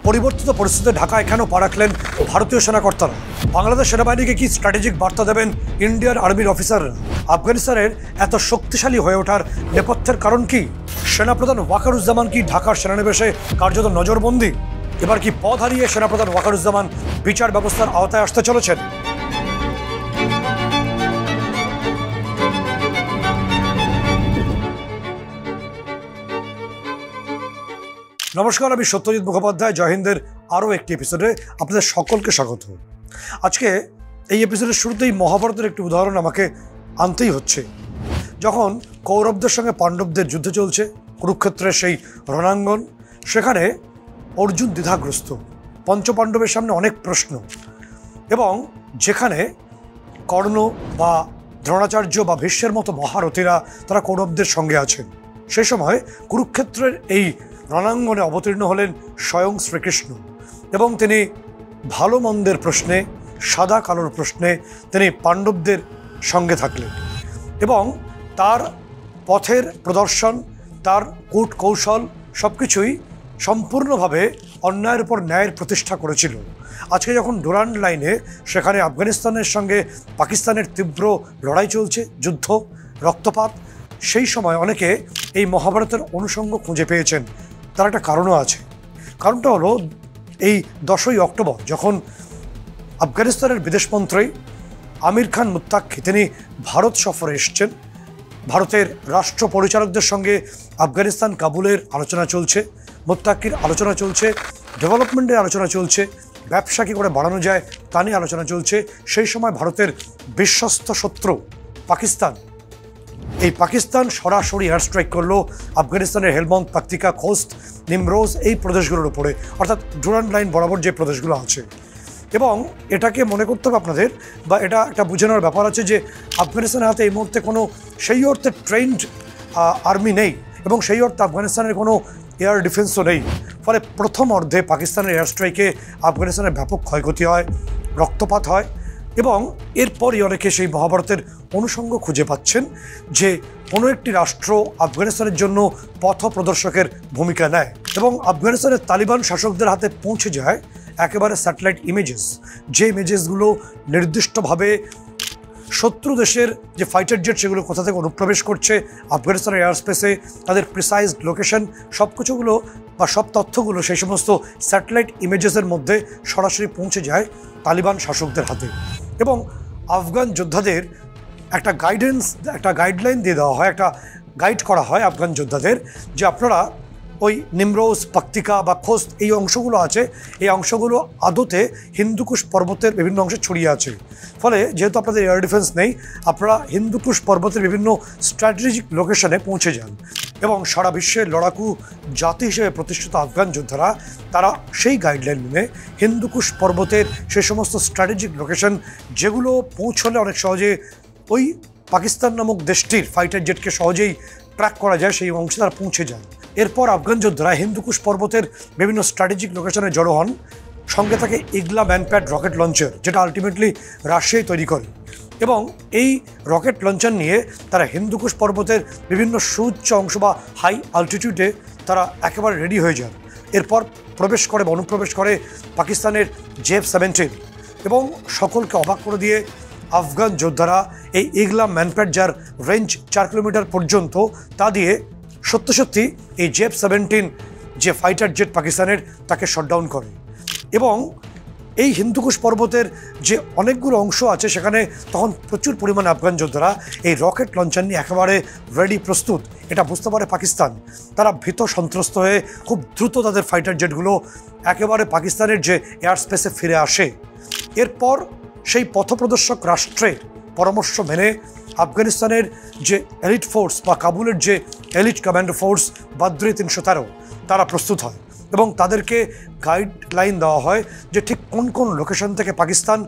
পরিবর্তিত পরিস্থিতিতে ঢাকায় কেন পা রাখলেন ভারতীয় সেনাকর্তারা? বাংলাদেশ সেনাবাহিনীকে কি স্ট্র্যাটেজিক বার্তা দেবেন ইন্ডিয়ান আর্মির অফিসাররা? আফগানিস্তানের এত শক্তিশালী হয়ে ওঠার নেপথ্যের কারণ কি? সেনাপ্রধান ওয়াকারুজ্জামান কি ঢাকার সেনানিবেশে কার্যত নজরবন্দি? এবার কি পদ হারিয়ে সেনাপ্রধান ওয়াকারুজ্জামান বিচার ব্যবস্থার আওতায় আসতে চলেছেন? নমস্কার, আমি সত্যজিৎ মুখোপাধ্যায়। জয় হিন্দের আরও একটি এপিসোডে আপনাদের সকলকে স্বাগত। আজকে এই এপিসোডের শুরুতেই মহাভারতের একটি উদাহরণ আমাকে আনতেই হচ্ছে। যখন কৌরবদের সঙ্গে পাণ্ডবদের যুদ্ধ চলছে, কুরুক্ষেত্রের সেই রণাঙ্গন, সেখানে অর্জুন দ্বিধাগ্রস্ত। পঞ্চপাণ্ডবের সামনে অনেক প্রশ্ন, এবং যেখানে কর্ণ বা দ্রোণাচার্য বা ভীষ্মের মতো মহারথীরা তারা কৌরবদের সঙ্গে আছেন, সেই সময় কুরুক্ষেত্রের এই রণাঙ্গনে অবতীর্ণ হলেন স্বয়ং শ্রীকৃষ্ণ, এবং তিনি ভালো মন্দের প্রশ্নে, সাদা কালোর প্রশ্নে তিনি পাণ্ডবদের সঙ্গে থাকলেন, এবং তার পথের প্রদর্শন, তার কূট কৌশল সব কিছুই সম্পূর্ণভাবে অন্যায়ের উপর ন্যায়ের প্রতিষ্ঠা করেছিল। আজকে যখন ডুরান্ড লাইনে সেখানে আফগানিস্তানের সঙ্গে পাকিস্তানের তীব্র লড়াই চলছে, যুদ্ধ, রক্তপাত, সেই সময় অনেকে এই মহাভারতের অনুষঙ্গ খুঁজে পেয়েছেন। তার একটা কারণও আছে। কারণটা হলো, এই 10ই অক্টোবর যখন আফগানিস্তানের বিদেশমন্ত্রী আমির খান মুত্তাকি তিনি ভারত সফরে এসছেন, ভারতের রাষ্ট্র পরিচালকদের সঙ্গে আফগানিস্তান কাবুলের আলোচনা চলছে, মুত্তাকির আলোচনা চলছে, ডেভেলপমেন্টের আলোচনা চলছে, ব্যবসা কী করে বাড়ানো যায় তা নিয়ে আলোচনা চলছে। সেই সময় ভারতের বিশ্বস্ত শত্রু পাকিস্তান, এই পাকিস্তান সরাসরি এয়ার স্ট্রাইক করলো আফগানিস্তানের হেলমন্দ, পাকতিকা, খোস্ত, নিমরোজ এই প্রদেশগুলোর উপরে, অর্থাৎ ডুরান্ড লাইন বরাবর যে প্রদেশগুলো আছে। এবং এটাকে মনে করতে হবে আপনাদের, বা এটা একটা বুঝে নেওয়ার ব্যাপার আছে যে আফগানিস্তানের হাতে এই মুহূর্তে কোনো সেই অর্থে ট্রেন্ড আর্মি নেই, এবং সেই অর্থে আফগানিস্তানের কোনো এয়ার ডিফেন্সও নেই। ফলে প্রথম অর্ধে পাকিস্তানের এয়ার স্ট্রাইকে আফগানিস্তানের ব্যাপক ক্ষয়ক্ষতি হয়, রক্তপাত হয়, এবং এরপরই অনেকে সেই মহাভারতের অনুষঙ্গ খুঁজে পাচ্ছেন যে কোনো একটি রাষ্ট্র আফগানিস্তানের জন্য পথ প্রদর্শকের ভূমিকা নেয়, এবং আফগানিস্তানের তালিবান শাসকদের হাতে পৌঁছে যায় একেবারে স্যাটেলাইট ইমেজেস, যে ইমেজেসগুলো নির্দিষ্টভাবে শত্রু দেশের যে ফাইটার জেট সেগুলো কোথা থেকে অনুপ্রবেশ করছে আফগানিস্তানের এয়ার স্পেসে, তাদের প্রিসাইজ লোকেশন, সব কিছুগুলো বা সব তথ্যগুলো সেই সমস্ত স্যাটেলাইট ইমেজেসের মধ্যে সরাসরি পৌঁছে যায় তালিবান শাসকদের হাতে। এবং আফগান যোদ্ধাদের একটা গাইডলাইন দিয়ে দেওয়া হয়, একটা গাইড করা হয় আফগান যোদ্ধাদের, যে আপনারা ওই নিমরোজ, পাকতিকা বা খোস্ত এই অংশগুলো আছে, এই অংশগুলো আদতে হিন্দুকুশ পর্বতের বিভিন্ন অংশে ছড়িয়ে আছে। ফলে যেহেতু আপনাদের এয়ার ডিফেন্স নেই, আপনারা হিন্দুকুশ পর্বতের বিভিন্ন স্ট্র্যাটেজিক লোকেশনে পৌঁছে যান। এবং সারা বিশ্বের লড়াকু জাতি হিসেবে প্রতিষ্ঠিত আফগান যোদ্ধারা তারা সেই গাইডলাইন মেনে হিন্দুকুশ পর্বতের সে সমস্ত স্ট্র্যাটেজিক লোকেশন, যেগুলো পৌঁছলে অনেক সহজে ওই পাকিস্তান নামক দেশটির ফাইটার জেটকে সহজেই ট্র্যাক করা যায়, সেই অংশে তারা পৌঁছে যান। এরপর আফগান যোদ্ধারা হিন্দুকুশ পর্বতের বিভিন্ন স্ট্র্যাটেজিক লোকেশনে জড়ো হন। সঙ্গে থাকে ইগলা ম্যানপ্যাড রকেট লঞ্চার, যেটা আলটিমেটলি রাশিয়াই তৈরি করে, এবং এই রকেট লঞ্চার নিয়ে তারা হিন্দুকুশ পর্বতের বিভিন্ন সুউচ্চ অংশ বা হাই অল্টিটিউডে তারা একেবারে রেডি হয়ে যান। এরপর প্রবেশ করে বা অনুপ্রবেশ করে পাকিস্তানের JF-17, এবং সকলকে অবাক করে দিয়ে আফগান যোদ্ধারা এই ইগলা ম্যানপ্যাড, যার রেঞ্জ 4 কিলোমিটার পর্যন্ত, তা দিয়ে সত্যি এই JF-17 যে ফাইটার জেট পাকিস্তানের, তাকে শটডাউন করে। এবং এই হিন্দুকুশ পর্বতের যে অনেকগুলো অংশ আছে সেখানে তখন প্রচুর পরিমাণে আফগান যোদ্ধারা এই রকেট লঞ্চার নিয়ে একেবারে রেডি, প্রস্তুত। এটা বুঝতে পারে পাকিস্তান। তারা ভীত সন্ত্রস্ত হয়ে খুব দ্রুত তাদের ফাইটার জেটগুলো একেবারে পাকিস্তানের যে এয়ার স্পেসে ফিরে আসে। এরপর সেই পথপ্রদর্শক রাষ্ট্রের পরামর্শ মেনে আফগানিস্তানের যে এলিট ফোর্স বা কাবুলের যে এলিট কমান্ডো ফোর্স বাদ্রি 313 তারা প্রস্তুত হয়, এবং তাদেরকে গাইডলাইন দেওয়া হয় যে ঠিক কোন কোন লোকেশন থেকে পাকিস্তান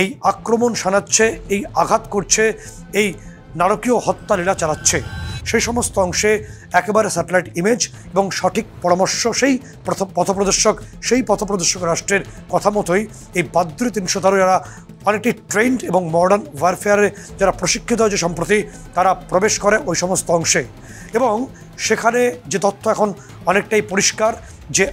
এই আক্রমণ শানাচ্ছে, এই আঘাত করছে, এই নারকীয় হত্যালীলা চালাচ্ছে। সেই সমস্ত অংশে একেবারে স্যাটেলাইট ইমেজ এবং সঠিক পরামর্শ সেই পথপ্রদর্শক রাষ্ট্রের কথা মতোই এই বাদ্রি 313 যারা অনেকটি ট্রেন্ড এবং মডার্ন ওয়ারফেয়ারে যারা প্রশিক্ষিত হয়েছে সম্প্রতি, তারা প্রবেশ করে ওই সমস্ত অংশে। এবং সেখানে যে তথ্য এখন অনেকটাই পরিষ্কার যে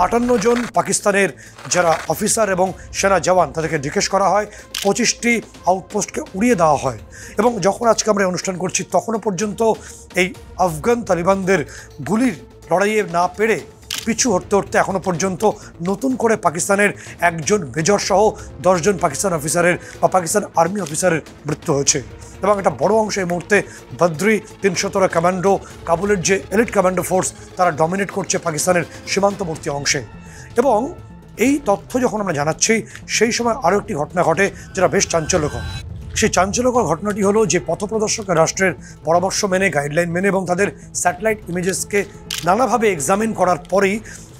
58 জন পাকিস্তানের যারা অফিসার এবং সেনা জওয়ান তাদেরকে জিজ্ঞেস করা হয়, 25টি আউটপোস্টকে উড়িয়ে দেওয়া হয়। এবং যখন আজকে আমরা অনুষ্ঠান করছি তখনও পর্যন্ত এই আফগান তালিবানদের গুলির লড়াইয়ে না পেরে পিছু হটতে হটতে এখনও পর্যন্ত নতুন করে পাকিস্তানের একজন মেজর সহ 10 জন পাকিস্তান অফিসারের বা পাকিস্তান আর্মি অফিসারের মৃত্যু হয়েছে। এবং একটা বড় অংশ এই মুহূর্তে বদ্রি 300 কমান্ডো, কাবুলের যে এলিট কমান্ডো ফোর্স, তারা ডমিনেট করছে পাকিস্তানের সীমান্তবর্তী অংশে। এবং এই তথ্য যখন আমরা জানাচ্ছি সেই সময় আরও একটি ঘটনা ঘটে যেটা বেশ চাঞ্চল্যকর। সেই চাঞ্চল্যকর ঘটনাটি হলো যে পথপ্রদর্শক রাষ্ট্রের পরামর্শ মেনে, গাইডলাইন মেনে এবং তাদের স্যাটেলাইট ইমেজেসকে নানাভাবে এক্সামিন করার পরেই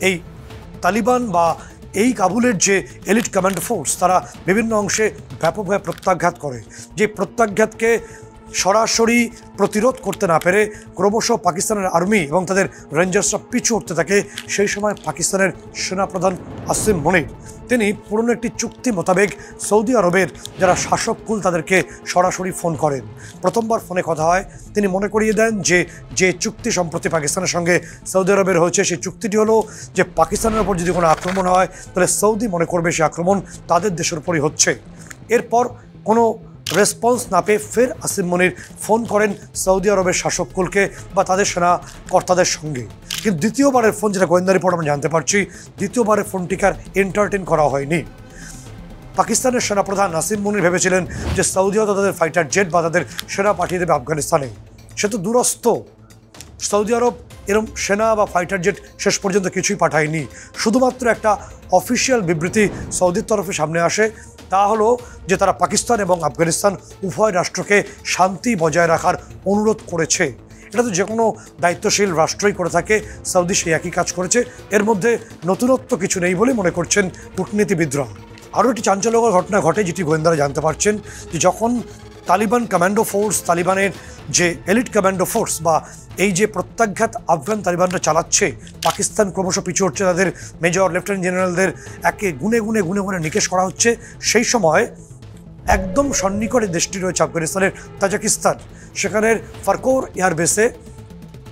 এই তালিবান বা এই কাবুলের যে এলিট কমান্ডো ফোর্স তারা বিভিন্ন অংশে ব্যাপকভাবে প্রত্যাঘাত করে। যে প্রত্যাঘাতকে সরাসরি প্রতিরোধ করতে না পেরে ক্রমশ পাকিস্তানের আর্মি এবং তাদের রেঞ্জার্সরা পিছু উঠতে থাকে। সেই সময় পাকিস্তানের সেনাপ্রধান আসিম মনির তিনি পুরনো একটি চুক্তি মোতাবেক সৌদি আরবের যারা শাসক কুল তাদেরকে সরাসরি ফোন করেন। প্রথমবার ফোনে কথা হয়, তিনি মনে করিয়ে দেন যে চুক্তি সম্প্রতি পাকিস্তানের সঙ্গে সৌদি আরবের হয়েছে সেই চুক্তিটি হলো যে পাকিস্তানের ওপর যদি কোনো আক্রমণ হয় তাহলে সৌদি মনে করবে সে আক্রমণ তাদের দেশের উপরই হচ্ছে। এরপর কোনো রেসপন্স না পেয়ে ফের আসিম মনির ফোন করেন সৌদি আরবের শাসক কুলকে বা তাদের সেনা কর্তাদের সঙ্গে। কিন্তু দ্বিতীয়বারের ফোন, যেটা গোয়েন্দা রিপোর্ট আমরা জানতে পারছি, দ্বিতীয়বারের ফোনটিকে আর এন্টারটেন করা হয়নি। পাকিস্তানের সেনাপ্রধান আসিম মনির ভেবেছিলেন যে সৌদি আরব তাদের ফাইটার জেট বা তাদের সেনা পাঠিয়ে দেবে আফগানিস্তানে। সে তো দূরস্থ। সৌদি আরব এরম সেনা বা ফাইটার জেট শেষ পর্যন্ত কিছুই পাঠায়নি। শুধুমাত্র একটা অফিসিয়াল বিবৃতি সৌদির তরফে সামনে আসে, তা হলো যে তারা পাকিস্তান এবং আফগানিস্তান উভয় রাষ্ট্রকে শান্তি বজায় রাখার অনুরোধ করেছে। এটা তো যে কোনো দায়িত্বশীল রাষ্ট্রই করে থাকে, সৌদি সেই একই কাজ করেছে। এর মধ্যে নতুনত্ব কিছু নেই বলে মনে করছেন কূটনীতিবিদরা। আরও একটি চাঞ্চল্যকর ঘটনা ঘটে যেটি গোয়েন্দারা জানতে পারছেন, যে যখন তালিবান কমান্ডো ফোর্স, তালিবানের যে এলিট কমান্ডো ফোর্স বা এই যে প্রত্যাঘাত আফগান তালিবানরা চালাচ্ছে, পাকিস্তান ক্রমশ পিছু হচ্ছে, তাদের মেজর লেফটেন্যান্ট জেনারেলদের একে গুনে গুনে নিকেশ করা হচ্ছে, সেই সময় একদম সন্নিকটে দেশটি রয়েছে আফগানিস্তানের তাজিকিস্তান। সেখানের ফারকোর এয়ারবেসে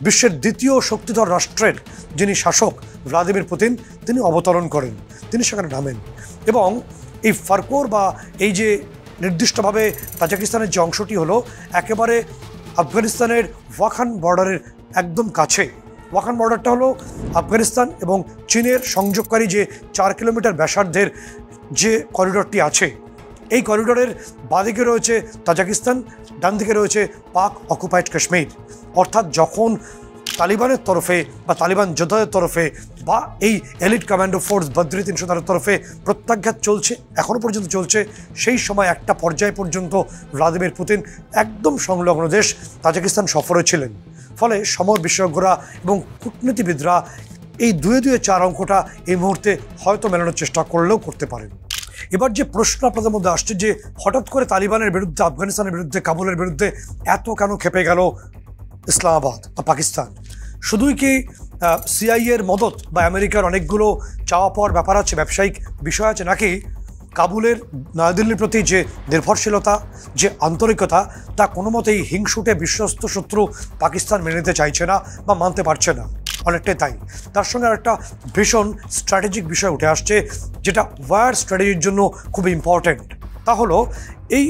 বিশ্বের দ্বিতীয় শক্তিধর রাষ্ট্রের যিনি শাসক ভ্লাদিমির পুতিন তিনি অবতরণ করেন, তিনি সেখানে নামেন। এবং এই ফারকোর বা এই যে নির্দিষ্টভাবে তাজিকিস্তানের যে অংশটি হলো একেবারে আফগানিস্তানের ওয়াখান বর্ডারের একদম কাছে। ওয়াখান বর্ডারটা হলো আফগানিস্তান এবং চীনের সংযোগকারী যে 4 কিলোমিটার ব্যাসার্ধের যে করিডরটি আছে, এই করিডরের বাঁদিকে রয়েছে তাজিকিস্তান, ডান দিকে রয়েছে পাক অকুপাইড কাশ্মীর। অর্থাৎ যখন তালিবানের তরফে বা তালিবান যোদ্ধাদের তরফে বা এই এলিট কমান্ডো ফোর্স বদ্রি 300 তরফে প্রত্যাঘাত চলছে, এখনও পর্যন্ত চলছে, সেই সময় একটা পর্যায় পর্যন্ত ভ্লাদিমির পুতিন একদম সংলগ্ন দেশ তাজিকিস্তান সফরে ছিলেন। ফলে সমর বিশেষজ্ঞরা এবং কূটনীতিবিদরা এই 2-4 অঙ্কটা এই মুহূর্তে হয়তো মেলানোর চেষ্টা করলেও করতে পারেন। এবার যে প্রশ্ন আপনাদের মধ্যে আসছে যে হঠাৎ করে তালিবানের বিরুদ্ধে, আফগানিস্তানের বিরুদ্ধে, কাবুলের বিরুদ্ধে এত কেন খেপে গেল ইসলামাবাদ বা পাকিস্তান? শুধুই কি সিআইএর মদত বা আমেরিকার অনেকগুলো চাওয়া পাওয়ার ব্যাপার আছে, ব্যবসায়িক বিষয় আছে, নাকি কাবুলের নয়াদিল্লির প্রতি যে নির্ভরশীলতা, যে আন্তরিকতা, তা কোনো মতেই হিংসুটে বিশ্বস্ত শত্রু পাকিস্তান মেনে নিতে চাইছে না বা মানতে পারছে না? অনেকটাই তাই। তার সঙ্গে একটা ভীষণ স্ট্র্যাটেজিক বিষয় উঠে আসছে, যেটা ওয়ার স্ট্র্যাটেজির জন্য খুব ইম্পর্ট্যান্ট। তা হলো এই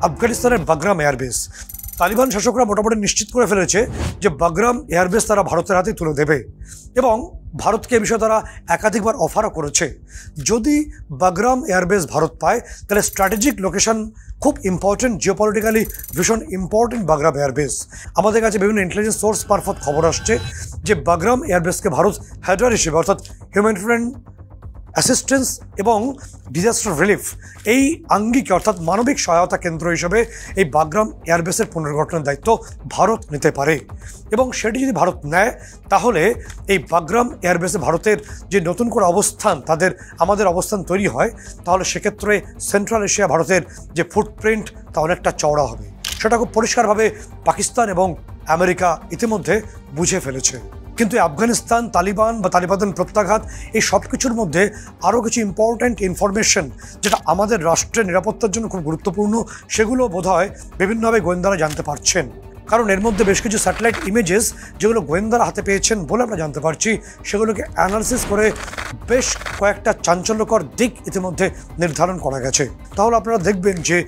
আফগানিস্তানের বাগরাম এয়ারবেস। তালিবান শাসকরা মোটামুটি নিশ্চিত করে ফেলেছে যে বাগরাম এয়ারবেস তারা ভারতের হাতে তুলে দেবে এবং ভারতকে এ বিষয়ে তারা একাধিকবার অফারও করেছে। যদি বাগরাম এয়ারবেস ভারত পায় তাহলে স্ট্র্যাটেজিক লোকেশন খুব ইম্পর্টেন্ট, জিওপলিটিক্যালি ভীষণ ইম্পর্টেন্ট বাগরাম এয়ারবেস। আমাদের কাছে বিভিন্ন ইন্টেলিজেন্স সোর্স মারফত খবর আসছে যে বাগরাম এয়ারবেসকে ভারত হেডার হিসেবে, অর্থাৎ হিউম্যানিটেরিয়ান অ্যাসিস্ট্যান্স এবং ডিজাস্টার রিলিফ, এই আঙ্গিকে অর্থাৎ মানবিক সহায়তা কেন্দ্র হিসেবে এই বাগরাম এয়ারবেসের পুনর্গঠনের দায়িত্ব ভারত নিতে পারে। এবং সেটি যদি ভারত নেয় তাহলে এই বাগরাম এয়ারবেসে ভারতের যে নতুন করে অবস্থান, আমাদের অবস্থান তৈরি হয়, তাহলে সেক্ষেত্রে সেন্ট্রাল এশিয়া ভারতের যে ফুটপ্রিন্ট তা অনেকটা চওড়া হবে। সেটা খুব পরিষ্কারভাবে পাকিস্তান এবং আমেরিকা ইতিমধ্যে বুঝে ফেলেছে। কিন্তু আফগানিস্তান, তালিবান বা তালিবানের প্রত্যাঘাত, এই সব কিছুর মধ্যে আরও কিছু ইম্পর্ট্যান্ট ইনফরমেশন যেটা আমাদের রাষ্ট্রের নিরাপত্তার জন্য খুব গুরুত্বপূর্ণ, সেগুলো বোধহয় বিভিন্নভাবে গোয়েন্দারা জানতে পারছেন। কারণ এর মধ্যে বেশ কিছু স্যাটেলাইট ইমেজেস যেগুলো গোয়েন্দারা হাতে পেয়েছেন বলে আমরা জানতে পারছি, সেগুলোকে অ্যানালিসিস করে বেশ কয়েকটা চাঞ্চল্যকর দিক ইতিমধ্যে নির্ধারণ করা গেছে। তাহলে আপনারা দেখবেন যে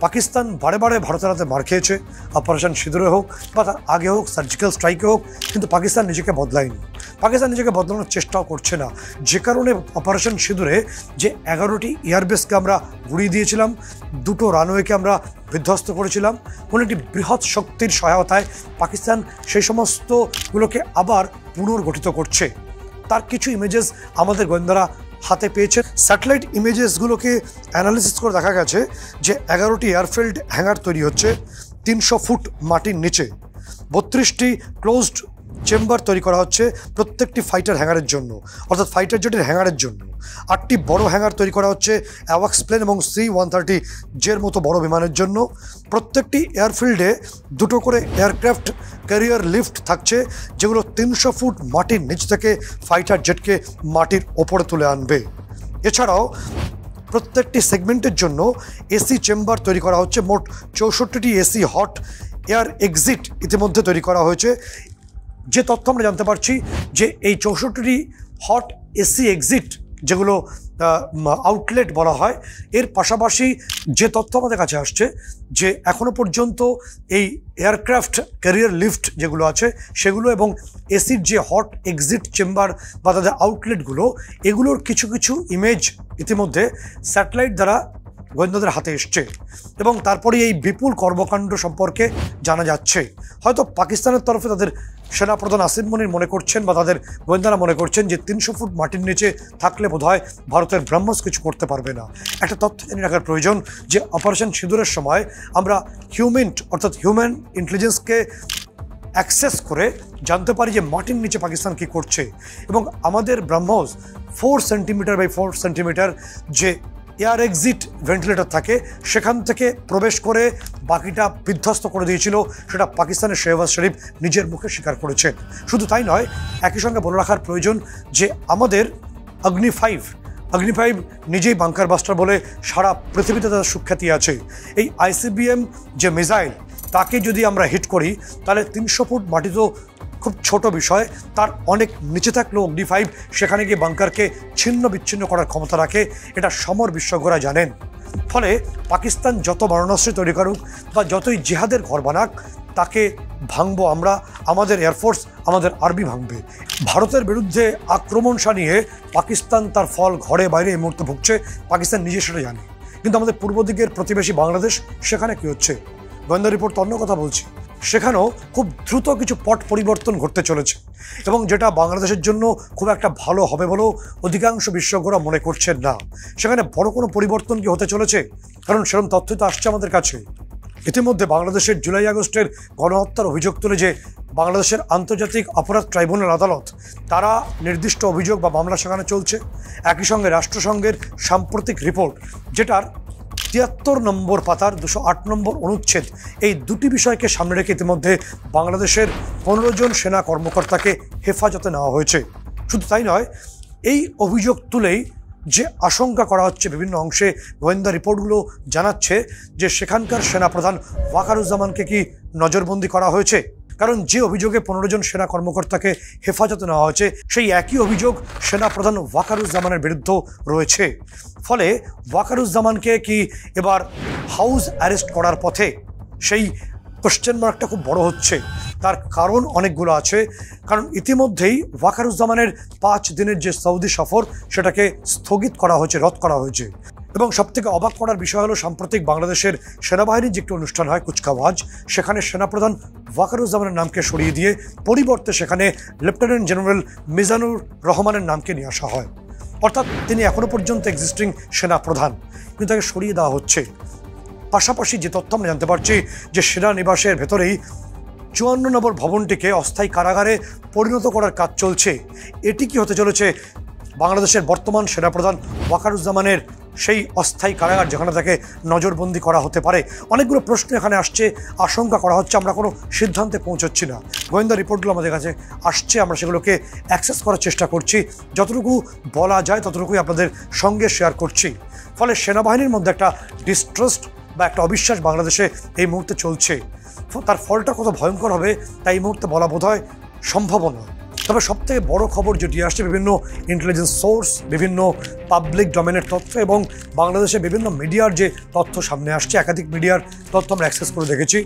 পাকিস্তান বারে বারে ভারতের হাতে মার খেয়েছে, অপারেশন সিঁদুরে হোক বা তার আগে হোক, সার্জিক্যাল স্ট্রাইকে হোক, কিন্তু পাকিস্তান নিজেকে বদলায়নি। পাকিস্তান নিজেকে বদলানোর চেষ্টাও করছে না, যে কারণে অপারেশন সিঁদুরে যে 11টি এয়ারবেসকে আমরা গুড়িয়ে দিয়েছিলাম, 2টো রানওয়েকে আমরা বিধ্বস্ত করেছিলাম, কোনো একটি বৃহৎ শক্তির সহায়তায় পাকিস্তান সেই সমস্তগুলোকে আবার পুনর্গঠিত করছে। তার কিছু ইমেজেস আমাদের গোয়েন্দারা হাতে পেয়েছে। স্যাটেলাইট ইমেজেসগুলোকে অ্যানালিসিস করে দেখা গেছে যে 11টি এয়ারফিল্ড হ্যাঙ্গার তৈরি হচ্ছে 300 ফুট মাটির নিচে। 32টি ক্লোজড চেম্বার তৈরি করা হচ্ছে প্রত্যেকটি ফাইটার হ্যাঙ্গারের জন্য, অর্থাৎ ফাইটার জেটের হ্যাঙ্গারের জন্য। 8টি বড় হ্যাঙ্গার তৈরি করা হচ্ছে অ্যাওয়াক্স প্লেন এবং C-130 জের মতো বড় বিমানের জন্য। প্রত্যেকটি এয়ারফিল্ডে 2টো করে এয়ারক্রাফট ক্যারিয়ার লিফট থাকছে, যেগুলো 300 ফুট মাটির নিচ থেকে ফাইটার জেটকে মাটির ওপরে তুলে আনবে। এছাড়াও প্রত্যেকটি সেগমেন্টের জন্য এসি চেম্বার তৈরি করা হচ্ছে। মোট 64টি এসি হট এয়ার এক্সিট ইতিমধ্যে তৈরি করা হয়েছে। যে তথ্য আমরা জানতে পারছি যে এই 64টি হট এসি এক্সিট, যেগুলো আউটলেট বলা হয়, এর পাশাপাশি যে তথ্য আমাদের কাছে আসছে যে এখনও পর্যন্ত এই এয়ারক্রাফট ক্যারিয়ার লিফট যেগুলো আছে সেগুলো এবং এসির যে হট এক্সিট চেম্বার বা তাদের আউটলেটগুলো, এগুলোর কিছু কিছু ইমেজ ইতিমধ্যে স্যাটেলাইট দ্বারা গোয়েন্দাদের হাতে এসছে এবং তারপরে এই বিপুল কর্মকাণ্ড সম্পর্কে জানা যাচ্ছে। হয়তো পাকিস্তানের তরফে তাদের সেনাপ্রধান আসিম মনির মনে করছেন বা তাদের গোয়েন্দারা মনে করছেন যে 300 ফুট মাটির নিচে থাকলে বোধহয় ভারতের ব্রহ্মস কিছু করতে পারবে না। একটা তথ্য জেনে রাখার প্রয়োজন যে অপারেশন সিঁদুরের সময় আমরা অর্থাৎ হিউম্যান ইন্টেলিজেন্সকে অ্যাক্সেস করে জানতে পারি যে মাটির নিচে পাকিস্তান কী করছে, এবং আমাদের ব্রহ্মস 4 সেন্টিমিটার বাই 4 সেন্টিমিটার যে এয়ার এক্সিট ভেন্টিলেটর থাকে সেখান থেকে প্রবেশ করে বাকিটা বিধ্বস্ত করে দিয়েছিল, সেটা পাকিস্তানের শেহবাজ শরীফ নিজের মুখে স্বীকার করেছেন। শুধু তাই নয়, একই সঙ্গে বলে রাখার প্রয়োজন যে আমাদের অগ্নি 5 নিজেই বাংকার বাস্টার বলে সারা পৃথিবীতে তার সুখ্যাতি আছে। এই ICBM যে মিসাইল, তাকে যদি আমরা হিট করি তাহলে 300 ফুট মাটি তো খুব ছোট বিষয়, তার অনেক নিচে থাকলেও অগ্নি 5 সেখানে গিয়ে বাংকারকে ছিন্ন বিচ্ছিন্ন করার ক্ষমতা রাখে, এটা সমর বিশেষজ্ঞরা জানেন। ফলে পাকিস্তান যত মারণাস্ত্র তৈরি করুক বা যতই জিহাদের ঘর বানাক, তাকে ভাঙবো আমরা, আমাদের এয়ারফোর্স, আমাদের আর্মি ভাঙবে। ভারতের বিরুদ্ধে আক্রমণ সানিয়ে পাকিস্তান তার ফল ঘরে বাইরে এই মুহূর্তে ভুগছে, পাকিস্তান নিজে সেটা জানে। কিন্তু আমাদের পূর্ব দিকের প্রতিবেশী বাংলাদেশ, সেখানে কী হচ্ছে? গোয়েন্দা রিপোর্ট তো অন্য কথা বলছি, সেখানেও খুব দ্রুত কিছু পট পরিবর্তন ঘটতে চলেছে এবং যেটা বাংলাদেশের জন্য খুব একটা ভালো হবে বলেও অধিকাংশ বিশেষজ্ঞরা মনে করছেন না। সেখানে বড় কোনো পরিবর্তন কি হতে চলেছে? কারণ সেরকম তথ্য তো আসছে আমাদের কাছে। ইতিমধ্যে বাংলাদেশের জুলাই আগস্টের গণহত্যার অভিযোগ তুলে যে বাংলাদেশের আন্তর্জাতিক অপরাধ ট্রাইব্যুনাল আদালত, তারা নির্দিষ্ট অভিযোগ বা মামলা সেখানে চলছে। একই সঙ্গে রাষ্ট্রসংঘের সাম্প্রতিক রিপোর্ট, যেটার 73 নম্বর পাতার 208 নম্বর অনুচ্ছেদ, এই দুটি বিষয়কে সামনে রেখে ইতিমধ্যে বাংলাদেশের 15 জন সেনা কর্মকর্তাকে হেফাজতে নেওয়া হয়েছে। শুধু তাই নয়, এই অভিযোগ তুলেই যে আশঙ্কা করা হচ্ছে, বিভিন্ন অংশে গোয়েন্দা রিপোর্টগুলো জানাচ্ছে যে সেখানকার সেনাপ্রধান ওয়াকারুজ্জামানকে কি নজরবন্দি করা হয়েছে। কারণ যে অভিযোগে 15 জন সেনা কর্মকর্তাকে হেফাজতে নেওয়া হয়েছে, সেই একই অভিযোগ সেনাপ্রধান ওয়াকারুজ্জামানের বিরুদ্ধেও রয়েছে। ফলে ওয়াকারুজ্জামানকে কি এবার হাউস অ্যারেস্ট করার পথে, সেই কোশ্চেন মার্কটা খুব বড় হচ্ছে। তার কারণ অনেকগুলো আছে। কারণ ইতিমধ্যেই ওয়াকারুজ্জামানের 5 দিনের যে সৌদি সফর, সেটাকে স্থগিত করা হয়েছে, রদ করা হয়েছে। এবং সবথেকে অবাক করার বিষয় হলো, সাম্প্রতিক বাংলাদেশের সেনাবাহিনীর যে একটি অনুষ্ঠান হয় কুচকাওয়াজ, সেখানে সেনাপ্রধান ওয়াকারুজ্জামানের নামকে সরিয়ে দিয়ে পরিবর্তে সেখানে লেফটেন্যান্ট জেনারেল মিজানুর রহমানের নামকে নিয়ে আসা হয়। অর্থাৎ তিনি এখনও পর্যন্ত এক্সিস্টিং সেনাপ্রধান, কিন্তু তাকে সরিয়ে দেওয়া হচ্ছে। পাশাপাশি যে তথ্য আমরা জানতে পারছি যে সেনানিবাসের ভেতরেই 54 নম্বর ভবনটিকে অস্থায়ী কারাগারে পরিণত করার কাজ চলছে। এটি কি হতে চলেছে বাংলাদেশের বর্তমান সেনাপ্রধান ওয়াকারুজ্জামানের সেই অস্থায়ী কারাগার, যেখানে তাকে নজরবন্দি করা হতে পারে? অনেকগুলো প্রশ্ন এখানে আসছে, আশঙ্কা করা হচ্ছে। আমরা কোনো সিদ্ধান্তে পৌঁছচ্ছি না। গোয়েন্দা রিপোর্টগুলো আমাদের কাছে আসছে, আমরা সেগুলোকে অ্যাক্সেস করার চেষ্টা করছি, যতটুকু বলা যায় ততটুকুই আপনাদের সঙ্গে শেয়ার করছি। ফলে সেনাবাহিনীর মধ্যে একটা ডিস্ট্রাস্ট বা একটা অবিশ্বাস বাংলাদেশে এই মুহূর্তে চলছে। তার ফলটা কত ভয়ঙ্কর হবে তাই এই মুহূর্তে বলা বোধহয় সম্ভব নয়। তবে সবথেকে বড় খবর যেটি আসছে বিভিন্ন ইন্টেলিজেন্স সোর্স, বিভিন্ন পাবলিক ডোমেনের তথ্য এবং বাংলাদেশে বিভিন্ন মিডিয়ার যে তথ্য সামনে আসছে, একাধিক মিডিয়ার তথ্য আমরা অ্যাক্সেস করে দেখেছি,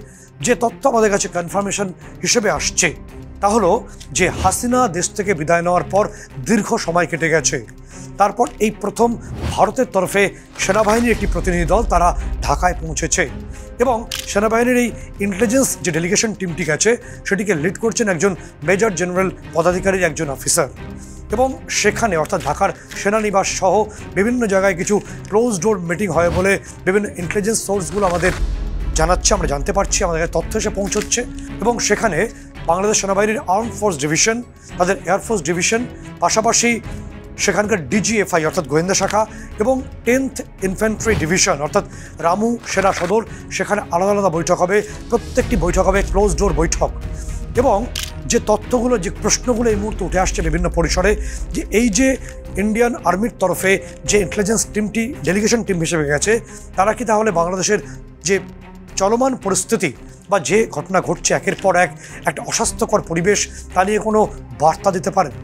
যে তথ্য আমাদের কাছে কনফার্মেশন হিসেবে আসছে তা হলো যে হাসিনা দেশ থেকে বিদায় নেওয়ার পর দীর্ঘ সময় কেটে গেছে। তারপর এই প্রথম ভারতের তরফে সেনাবাহিনীর একটি প্রতিনিধি দল তারা ঢাকায় পৌঁছেছে এবং সেনাবাহিনীর এই ইন্টেলিজেন্স যে ডেলিগেশন টিমটি গেছে সেটিকে লিড করছেন একজন মেজর জেনারেল পদাধিকারীর একজন অফিসার। এবং সেখানে অর্থাৎ ঢাকার সেনানিবাস সহ বিভিন্ন জায়গায় কিছু ক্লোজ ডোর মিটিং হয় বলে বিভিন্ন ইন্টেলিজেন্স সোর্সগুলো আমাদের জানাচ্ছে, আমরা জানতে পারছি, আমাদের তথ্য এসে পৌঁছচ্ছে। এবং সেখানে বাংলাদেশ সেনাবাহিনীর আর্ম ফোর্স ডিভিশন, তাদের এয়ারফোর্স ডিভিশন, পাশাপাশি সেখানকার ডিজিএফআই অর্থাৎ গোয়েন্দা শাখা এবং 10th ইনফ্যান্ট্রি ডিভিশন অর্থাৎ রামু সেনা সদর, সেখানে আলাদা আলাদা বৈঠক হবে। প্রত্যেকটি বৈঠক হবে ক্লোজ ডোর বৈঠক। এবং যে তথ্যগুলো, যে প্রশ্নগুলো এই মুহূর্তে উঠে আসছে বিভিন্ন পরিসরে, যে এই যে ইন্ডিয়ান আর্মির তরফে যে ইন্টেলিজেন্স টিমটি ডেলিগেশন টিম হিসেবে গেছে, তারা কি তাহলে বাংলাদেশের যে চলমান পরিস্থিতি বা যে ঘটনা ঘটছে একের পর এক একটা অস্বাস্থ্যকর পরিবেশ, তা নিয়ে কোনো বার্তা দিতে পারেন?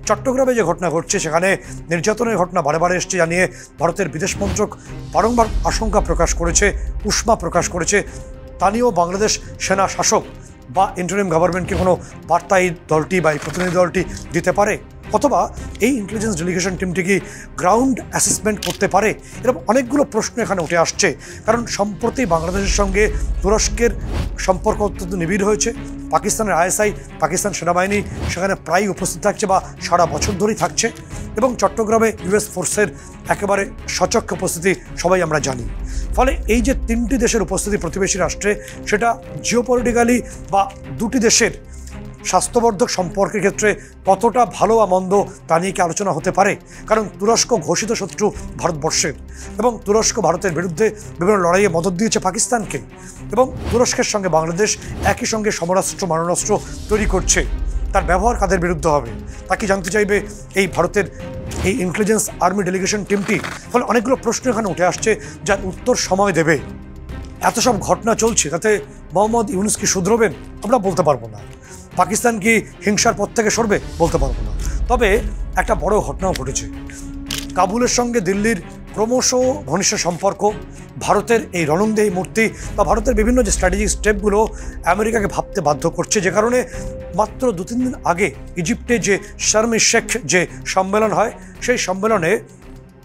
চট্টগ্রামে যে ঘটনা ঘটছে সেখানে নির্যাতনের ঘটনা বারে বারে এসছে জানিয়ে ভারতের বিদেশ মন্ত্রক বারংবার আশঙ্কা প্রকাশ করেছে, উষ্মা প্রকাশ করেছে। তা নিয়েও বাংলাদেশ সেনা শাসক বা ইন্টারিম গভর্নমেন্টকে কোনো বার্তা এই দলটি বা এই প্রতিনিধি দলটি দিতে পারে? অথবা এই ইন্টেলিজেন্স ডেলিগেশন টিমটি কি গ্রাউন্ড অ্যাসেসমেন্ট করতে পারে? এরকম অনেকগুলো প্রশ্ন এখানে উঠে আসছে। কারণ সম্প্রতি বাংলাদেশের সঙ্গে তুরস্কের সম্পর্ক অত্যন্ত নিবিড় হয়েছে। পাকিস্তানের আইএসআই, পাকিস্তান সেনাবাহিনী সেখানে প্রায় উপস্থিত থাকছে বা সারা বছর ধরেই থাকছে। এবং চট্টগ্রামে ইউএস ফোর্সের একেবারে সচক্ষে উপস্থিতি সবাই আমরা জানি। ফলে এই যে তিনটি দেশের উপস্থিতি প্রতিবেশী রাষ্ট্রে, সেটা জিওপলিটিক্যালি বা দুটি দেশের স্বাস্থ্যবর্ধক সম্পর্কের ক্ষেত্রে কতটা ভালো বা মন্দ তা নিয়ে কি আলোচনা হতে পারে? কারণ তুরস্ক ঘোষিত শত্রু ভারতবর্ষের এবং তুরস্ক ভারতের বিরুদ্ধে বিভিন্ন লড়াইয়ে মদত দিয়েছে পাকিস্তানকে। এবং তুরস্কের সঙ্গে বাংলাদেশ একই সঙ্গে সমরাস্ত্র মারণাস্ত্র তৈরি করছে। তার ব্যবহার কাদের বিরুদ্ধে হবে তা কি জানতে চাইবে এই ভারতের এই ইন্টেলিজেন্স আর্মি ডেলিগেশন টিমটি? ফলে অনেকগুলো প্রশ্ন এখানে উঠে আসছে যার উত্তর সময় দেবে। এত সব ঘটনা চলছে, তাতে মোহাম্মদ ইউনূস কি শুধরবেন? আমরা বলতে পারবো না। পাকিস্তান কি হিংসার পথ থেকে সরবে? বলতে পারবো না। তবে একটা বড় ঘটনাও ঘটেছে। কাবুলের সঙ্গে দিল্লির ক্রমশ ঘনিষ্ঠ সম্পর্ক, ভারতের এই রণংদেহী মূর্তি বা ভারতের বিভিন্ন যে স্ট্র্যাটেজিক স্টেপগুলো আমেরিকাকে ভাবতে বাধ্য করছে, যে কারণে মাত্র 2-3 দিন আগে ইজিপ্টে যে শার্ম এল শেখ যে সম্মেলন হয়, সেই সম্মেলনে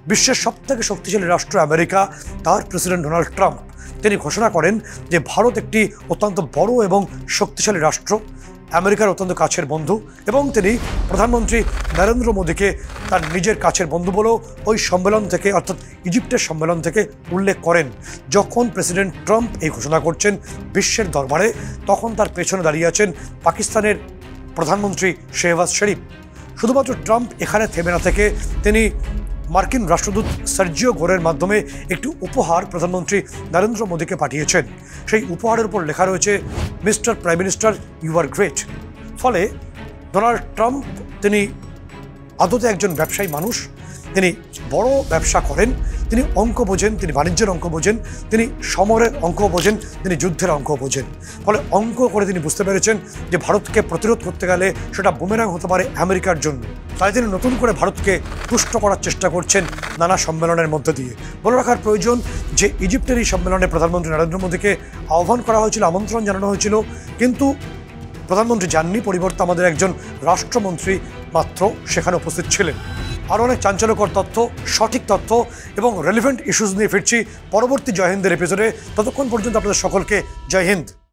বিশ্বের সবথেকে শক্তিশালী রাষ্ট্র আমেরিকা, তার প্রেসিডেন্ট ডোনাল্ড ট্রাম্প তিনি ঘোষণা করেন যে ভারত একটি অত্যন্ত বড় এবং শক্তিশালী রাষ্ট্র, আমেরিকার অত্যন্ত কাছের বন্ধু। এবং তিনি প্রধানমন্ত্রী নরেন্দ্র মোদীকে তার নিজের কাছের বন্ধু বলেও ওই সম্মেলন থেকে অর্থাৎ ইজিপ্টের সম্মেলন থেকে উল্লেখ করেন। যখন প্রেসিডেন্ট ট্রাম্প এই ঘোষণা করছেন বিশ্বের দরবারে, তখন তার পেছনে দাঁড়িয়ে আছেন পাকিস্তানের প্রধানমন্ত্রী শেহবাজ শরীফ। শুধুমাত্র ট্রাম্প এখানে থেমে না থেকে তিনি মার্কিন রাষ্ট্রদূত সার্জিও গোরের মাধ্যমে একটি উপহার প্রধানমন্ত্রী নরেন্দ্র মোদীকে পাঠিয়েছেন। সেই উপহারের উপর লেখা রয়েছে, mister prime minister, you are great. ফলে ডোনাল্ড ট্রাম্প তিনি আদতে একজন ব্যবসায়ী মানুষ, তিনি বড় ব্যবসা করেন, তিনি অঙ্ক বোঝেন, তিনি বাণিজ্যের অঙ্ক বোঝেন, তিনি সমরের অঙ্ক বোঝেন, তিনি যুদ্ধের অঙ্ক বোঝেন। ফলে অঙ্ক করে তিনি বুঝতে পেরেছেন যে ভারতকে প্রতিরোধ করতে গেলে সেটা বুমেরাং হতে পারে আমেরিকার জন্য। তাই তিনি নতুন করে ভারতকে তুষ্ট করার চেষ্টা করছেন নানা সম্মেলনের মধ্য দিয়ে। বলে রাখার প্রয়োজন যে ইজিপ্টের এই সম্মেলনে প্রধানমন্ত্রী নরেন্দ্র মোদীকে আহ্বান করা হয়েছিল, আমন্ত্রণ জানানো হয়েছিল, কিন্তু প্রধানমন্ত্রী যাননি, পরিবর্তে আমাদের একজন রাষ্ট্রমন্ত্রী মাত্র সেখানে উপস্থিত ছিলেন। আরও অনেক চাঞ্চল্যকর তথ্য, সঠিক তথ্য এবং রেলিভেন্ট ইস্যুজ নিয়ে ফিরছি পরবর্তী জয় হিন্দের এপিসোডে। ততক্ষণ পর্যন্ত আপনাদের সকলকে জয় হিন্দ।